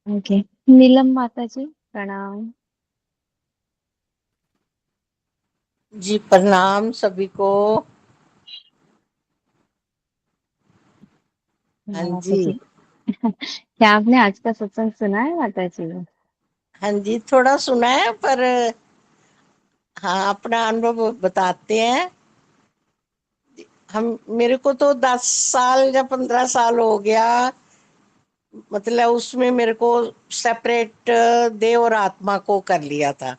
Okay. नीलम माता जी, प्रणाम। जी प्रणाम सभी को। हाँ हाँ, माता जी। जी। क्या आपने आज का सत्संग सुना है माता जी? हाँ जी, थोड़ा सुना है पर हाँ, अपना अनुभव बताते हैं। हम मेरे को तो 10 साल या 15 साल हो गया। मतलब उसमें मेरे को सेपरेट देह और आत्मा को कर लिया था।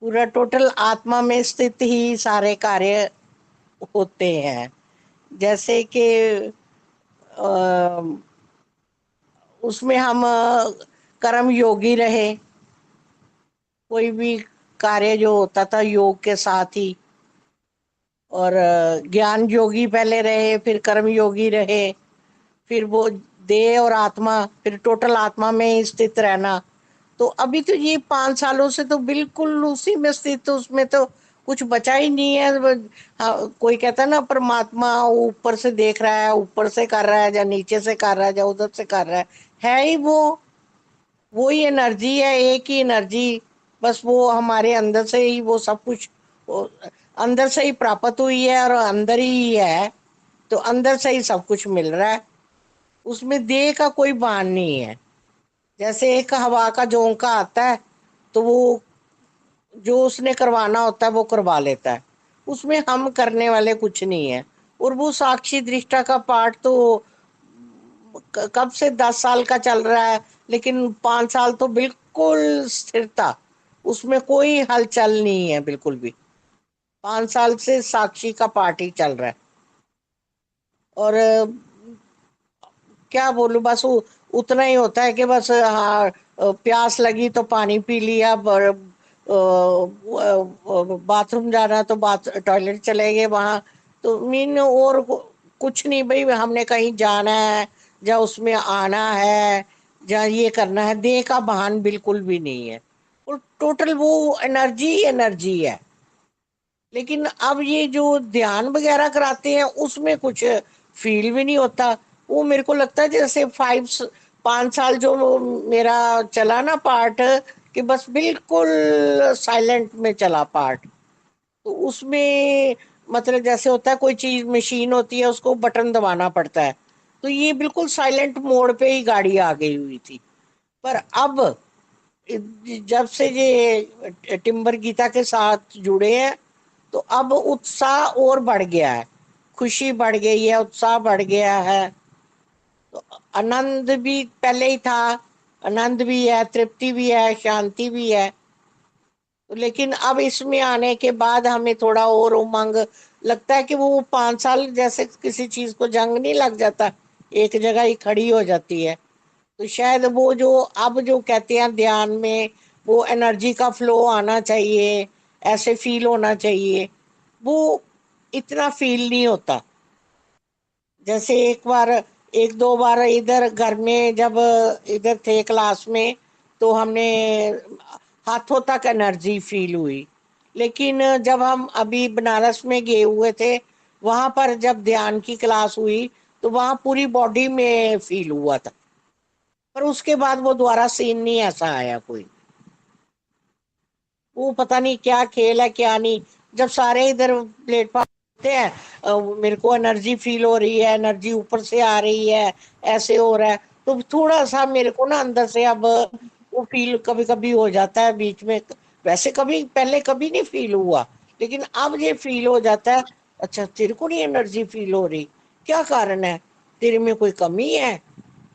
पूरा टोटल आत्मा में स्थित ही सारे कार्य होते हैं। जैसे कि अ, उसमें हम कर्म योगी रहे। कोई भी कार्य जो होता था योग के साथ ही। और ज्ञान योगी पहले रहे, फिर कर्म योगी रहे, फिर वो देह और आत्मा, फिर टोटल आत्मा में ही स्थित रहना। तो अभी तो ये 5 सालों से तो बिल्कुल उसी में स्थित, उसमें तो कुछ बचा ही नहीं है। हाँ, कोई कहता है ना परमात्मा ऊपर से देख रहा है, ऊपर से कर रहा है, या नीचे से कर रहा है, या उधर से कर रहा है ही वो ही एनर्जी है, एक ही एनर्जी। बस वो हमारे अंदर से ही वो सब कुछ वो अंदर से ही प्राप्त हुई है, और अंदर ही है। तो अंदर से ही सब कुछ मिल रहा है। उसमें देह का कोई भान नहीं है। जैसे एक हवा का झोंका आता है, तो वो जो उसने करवाना होता है वो करवा लेता है। उसमें हम करने वाले कुछ नहीं है। और वो साक्षी दृष्टा का पाठ तो कब से 10 साल का चल रहा है, लेकिन 5 साल तो बिल्कुल स्थिर था। उसमें कोई हलचल नहीं है बिल्कुल भी। 5 साल से साक्षी का पाठ ही चल रहा है। और क्या बोलूं, बस उतना ही होता है कि बस हाँ, प्यास लगी तो पानी पी लिया, बाथरूम जाना तो बाथ टॉयलेट चले गए वहां। तो मीन और कुछ नहीं भाई, हमने कहीं जाना है या उसमें आना है या ये करना है, देह का भान बिल्कुल भी नहीं है। और टोटल वो एनर्जी एनर्जी है। लेकिन अब ये जो ध्यान वगैरह कराते हैं उसमें कुछ फील भी नहीं होता। वो मेरे को लगता है जैसे 5 साल जो मेरा चला ना पार्ट, कि बस बिल्कुल साइलेंट में चला पार्ट। तो उसमें मतलब जैसे होता है कोई चीज मशीन होती है, उसको बटन दबाना पड़ता है। तो ये बिल्कुल साइलेंट मोड पे ही गाड़ी आ गई हुई थी। पर अब जब से ये टिम्बर गीता के साथ जुड़े हैं, तो अब उत्साह और बढ़ गया है। खुशी बढ़ गई है, उत्साह बढ़ गया है। तो आनंद भी पहले ही था। आनंद भी है, तृप्ति भी है, शांति भी है। तो लेकिन अब इसमें आने के बाद हमें थोड़ा और उमंग लगता है कि वो 5 साल जैसे किसी चीज को जंग नहीं लग जाता, एक जगह ही खड़ी हो जाती है। तो शायद वो जो अब जो कहते हैं ध्यान में वो एनर्जी का फ्लो आना चाहिए, ऐसे फील होना चाहिए, वो इतना फील नहीं होता। जैसे एक बार, एक दो बार इधर घर में जब इधर थे क्लास में, तो हमने हाथों तक एनर्जी फील हुई। लेकिन जब हम अभी बनारस में गए हुए थे, वहां पर जब ध्यान की क्लास हुई, तो वहां पूरी बॉडी में फील हुआ था। पर उसके बाद वो दोबारा सीन नहीं ऐसा आया कोई। वो पता नहीं क्या खेल है क्या नहीं। जब सारे इधर प्लेटफॉर्म होते हैं, मेरे को एनर्जी फील हो रही है, एनर्जी ऊपर से आ रही है, ऐसे हो रहा है। तो थोड़ा सा मेरे को ना अंदर से अब वो फील कभी कभी हो जाता है बीच में। वैसे कभी पहले कभी नहीं फील हुआ, लेकिन अब ये फील हो जाता है। अच्छा, तेरे को नहीं एनर्जी फील हो रही? क्या कारण है? तेरे में कोई कमी है?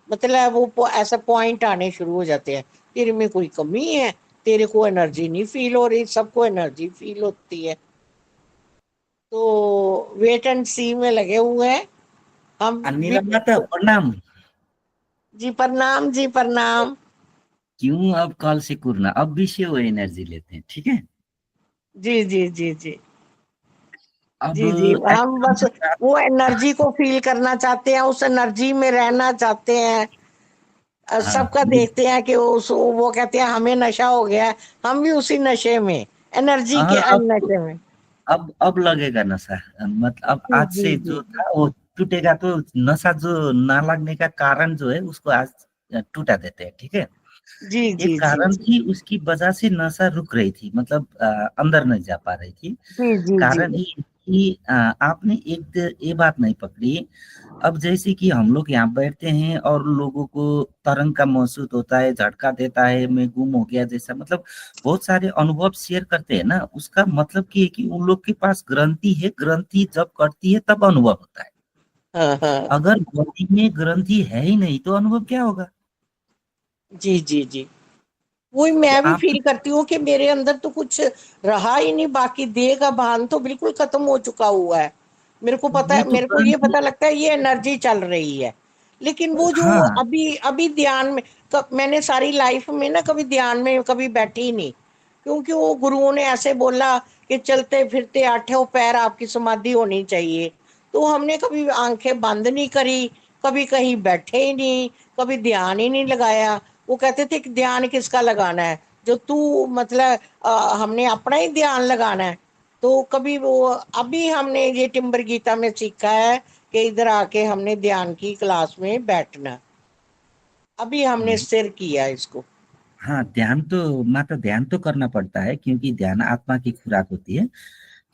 मतलब वो ऐसा पॉइंट आने शुरू हो जाते हैं। तेरे में कोई कमी है, तेरे को एनर्जी नहीं फील हो रही, सबको एनर्जी फील होती है। तो वेट एंड सी में लगे हुए हैं हम भी। नीलम माता प्रणाम। जी प्रणाम, जी प्रणाम। क्यों अब कल से करना, अब भी से वो एनर्जी लेते हैं, ठीक है। जी जी जी जी। अब जी जी, हम बस वो एनर्जी को फील करना चाहते हैं, उस एनर्जी में रहना चाहते हैं। हाँ, सबका देखते हैं कि वो कहते हैं हमें नशा हो गया है। हम भी उसी नशे में, एनर्जी हाँ, के अब नशे में। अब लगेगा नशा। मतलब अब आज जी से जी जो था वो टूटेगा, तो नशा जो ना लगने का कारण जो है उसको आज टूटा देते हैं, ठीक है। जी एक जी जी कारण जी थी उसकी वजह से नशा रुक रही थी, मतलब अंदर नहीं जा पा रही थी। जी जी जी कारण ये कि आपने ये बात नहीं पकड़ी। अब जैसे कि हम लोग यहाँ बैठते हैं और लोगों को तरंग का महसूस होता है, झटका देता है, मैं गुम हो गया जैसा, मतलब बहुत सारे अनुभव शेयर करते हैं ना, उसका मतलब कि है कि उन लोग के पास ग्रंथि है, ग्रंथि जब कटती है तब अनुभव होता है। हाँ हाँ अगर बॉडी में ग्रंथि है ही नहीं तो अनुभव क्या होगा। जी जी जी। वही तो मैं भी आप तो फील करती हूँ कि मेरे अंदर तो कुछ रहा ही नहीं, बाकी देह का भान तो बिल्कुल खत्म हो चुका हुआ है। मेरे को पता वो है, तो मेरे को ये ग्रंथि, पता लगता है ये एनर्जी चल रही है। लेकिन वो जो हाँ अभी अभी ध्यान में, मैंने सारी लाइफ में ना कभी ध्यान में कभी बैठी ही नहीं, क्योंकि वो गुरुओं ने ऐसे बोला कि चलते फिरते आठों पैर आपकी समाधि होनी चाहिए। तो हमने कभी आंखें बंद नहीं करी, कभी कहीं बैठे ही नहीं, कभी ध्यान ही नहीं लगाया। वो कहते थे कि ध्यान किसका लगाना है, जो तू मतलब हमने अपना ही ध्यान लगाना है। तो कभी वो, अभी हमने ये टिम्बर गीता में सीखा है कि इधर आके हमने ध्यान की क्लास में बैठना, अभी हमने स्थिर किया इसको। हाँ, ध्यान तो मात्र ध्यान तो करना पड़ता है, क्योंकि ध्यान आत्मा की खुराक होती है।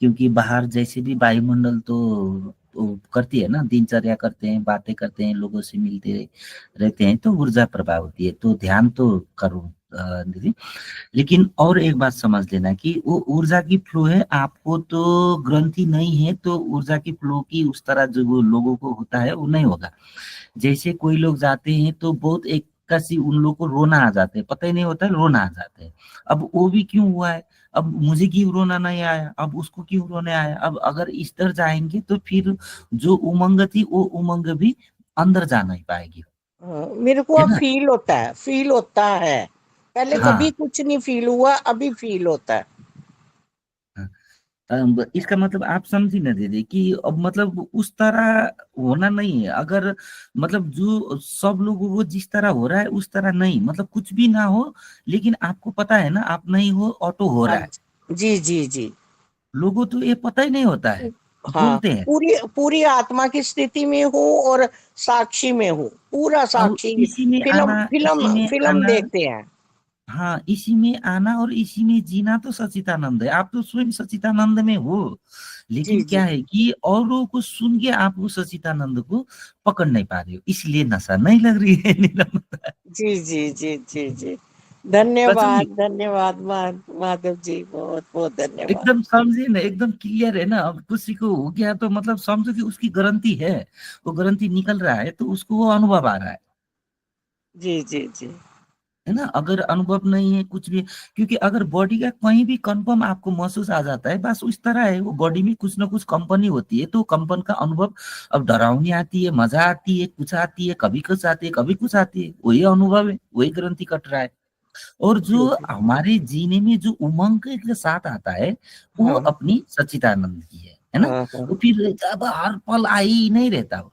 क्योंकि बाहर जैसे भी वायुमंडल तो करती है ना, दिनचर्या करते हैं, बातें करते हैं, लोगों से मिलते रहते हैं, तो ऊर्जा प्रभाव होती है। तो ध्यान तो करो दीदी। लेकिन और एक बात समझ लेना कि वो ऊर्जा की फ्लो है, आपको तो ग्रंथि नहीं है तो ऊर्जा की फ्लो की उस तरह जो वो लोगों को होता है वो नहीं होगा। जैसे कोई लोग जाते हैं तो बहुत एक कसी उन लोग को रोना आ जाते हैं, पता ही नहीं होता है रोना आ जाते हैं। अब वो भी क्यों हुआ है, अब मुझे क्यों रोना नहीं आया, अब उसको क्यों रोने आया। अब अगर इस तरह जाएंगे तो फिर जो उमंग थी वो उमंग भी अंदर जा नहीं पाएगी, मेरे को है अब ना। फील होता है, फील होता है। पहले कभी हाँ कुछ नहीं फील हुआ, अभी फील होता है। हाँ। इसका मतलब आप समझी ना दीदी कि अब मतलब उस तरह होना नहीं है। अगर मतलब जो सब लोगों को जिस तरह हो रहा है उस तरह नहीं, मतलब कुछ भी ना हो, लेकिन आपको पता है ना आप नहीं हो, ऑटो हो हाँ रहा है। जी जी जी। लोगों तो ये पता ही नहीं होता है, हाँ, बोलते हैं। पूरी पूरी आत्मा की स्थिति में हूँ और साक्षी में हूँ, पूरा अब साक्षी। इसी में फिल्म आना, इसी फिल्म में फिल्म आना, देखते हैं। हाँ इसी में आना और इसी में जीना तो सच्चिदानंद है। आप तो स्वयं सच्चिदानंद में हो। जी लेकिन क्या जी है कि औरों को सुन के आप वो सच्चिदानंद को पकड़ नहीं पा रहे हो, इसलिए नशा नहीं लग रही है नीलम। जी जी जी जी जी। सच में धन्यवाद धन्यवाद माधव जी, बहुत बहुत धन्यवाद। एकदम समझे ना, एकदम क्लियर है ना। अब किसी को हो गया तो मतलब समझो कि उसकी गारंटी है, वो गारंटी निकल रहा है तो उसको वो अनुभव आ रहा जी जी जी है ना। अगर अनुभव नहीं है कुछ भी, क्योंकि अगर बॉडी का कहीं भी कंपन आपको महसूस आ जाता है, बस उस तरह है, वो बॉडी में कुछ ना कुछ कंपनी होती है, तो कंपन का अनुभव। अब डरावनी आती है, मजा आती है, कुछ आती है, कभी कुछ आती है, कभी कुछ आती है, वही अनुभव है, वही ग्रंथि कट रहा है। और जी जो जी। हमारे जीने में जो उमंग के साथ आता है वो हाँ अपनी सच्चिदानंद की है ना। हाँ हाँ वो फिर अब हर पल आई ही नहीं रहता वो।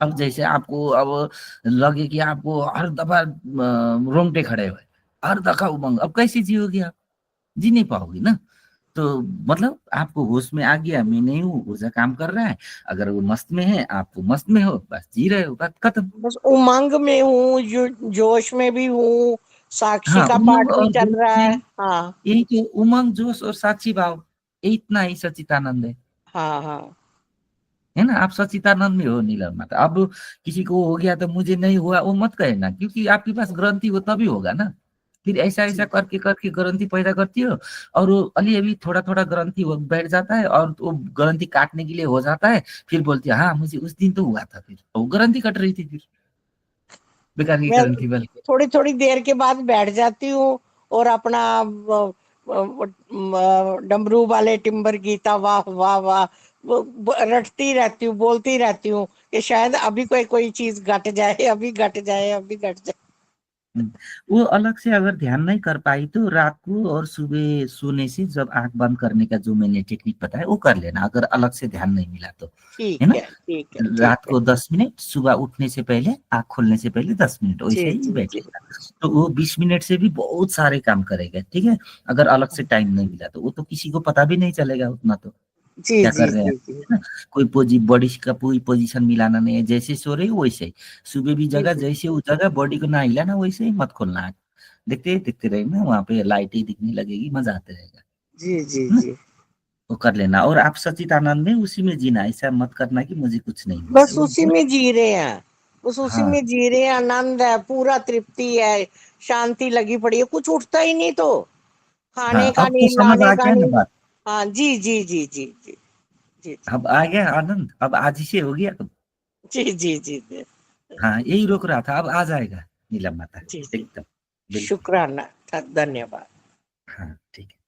अब जैसे आपको अब लगे कि आपको हर दफा रोंगटे खड़े हुए, हर दफा उमंग, अब कैसे जियोगे आप, जी नहीं पाओगे ना। तो मतलब आपको होश में आ गया मैं नहीं हूँ, ऊर्जा काम कर रहा है। अगर वो मस्त में है आप तो मस्त में हो, बस जी रहे हो, बात खत्म। बस उमंग में हूँ, जोश में भी हूँ, साक्षी हाँ, का उमंग पाठ भी और चल जोश रहा है। में हाँ यही तो उमंग जोश और साक्षी भाव, ये इतना ही सच्चिदानंद हाँ हाँ है ना। आप सच्चिदानंद में हो नीलम माता। अब किसी को हो गया तो मुझे नहीं हुआ वो मत कहे ना, क्योंकि आपके पास ग्रंथि हो तभी होगा ना। फिर ऐसा ऐसा जी करके करके ग्रंथि पैदा करती हो, और वो अली अभी थोड़ा थोड़ा ग्रंथि बैठ जाता है और वो ग्रंथि काटने के लिए हो जाता है। फिर बोलती है हाँ मुझे उस दिन तो हुआ था, फिर वो ग्रंथि कट रही थी, फिर बेकार की मैं ग्रंथि बल्कि। थोड़ी थोड़ी देर के बाद बैठ जाती हूँ और अपना डमरू वाले टिम्बर गीता वाह वाह वाह रटती रहती हूँ, बोलती रहती हूँ कि शायद अभी कोई कोई चीज घट जाए, अभी घट जाए, अभी घट जाए। हम्म, वो अलग से अगर ध्यान नहीं कर पाई तो रात को और सुबह सोने से जब आंख बंद करने का जो मैंने टेक्निक बताया वो कर लेना, अगर अलग से ध्यान नहीं मिला तो, है ठीक ना। है ठीक है ठीक रात है। को 10 मिनट, सुबह उठने से पहले, आंख खोलने से पहले 10 मिनट जी वैसे ही जी जी। बैठेगा। तो वो 20 मिनट से भी बहुत सारे काम करेगा, ठीक है। अगर अलग से टाइम नहीं मिला तो वो तो किसी को पता भी नहीं चलेगा उतना तो। जी क्या जी कर रहे हैं, जी जी है ना? कोई बॉडी का कोई पोजीशन मिलाना नहीं है, जैसे सो रही हो वैसे ही। सुबह भी जी जगह जैसे वो जगह, बॉडी को ना हिलाना, वैसे ही मत खोलना है। देखते रहेंगे ना, वहां पे लाइट ही दिखने लगेगी, मजा आते रहेगा, जी जी है ना? जी। वो कर लेना, और आप सच्चिदानंद में उसी में जीना, ऐसा मत करना कि मुझे कुछ नहीं मिला है बस वो उसी में जी रहे हैं, बस उसी हाँ में जी रहे हैं, आनंद है, पूरा तृप्ति है, शांति लगी पड़ी है, कुछ उठता ही नहीं तो हाँ, खाने का अब तो नहीं, समझ लाने आ का गया ना नहीं। बात। हाँ जी जी जी जी जी जी अब आ गया आनंद, अब आज ही से हो गया अब। जी जी जी जी हाँ, यही रोक रहा था, अब आ जाएगा नीलम माता, जी जी। एकदम बिल्कुल। शुक्राना, धन्यवाद। हाँ ठीक है।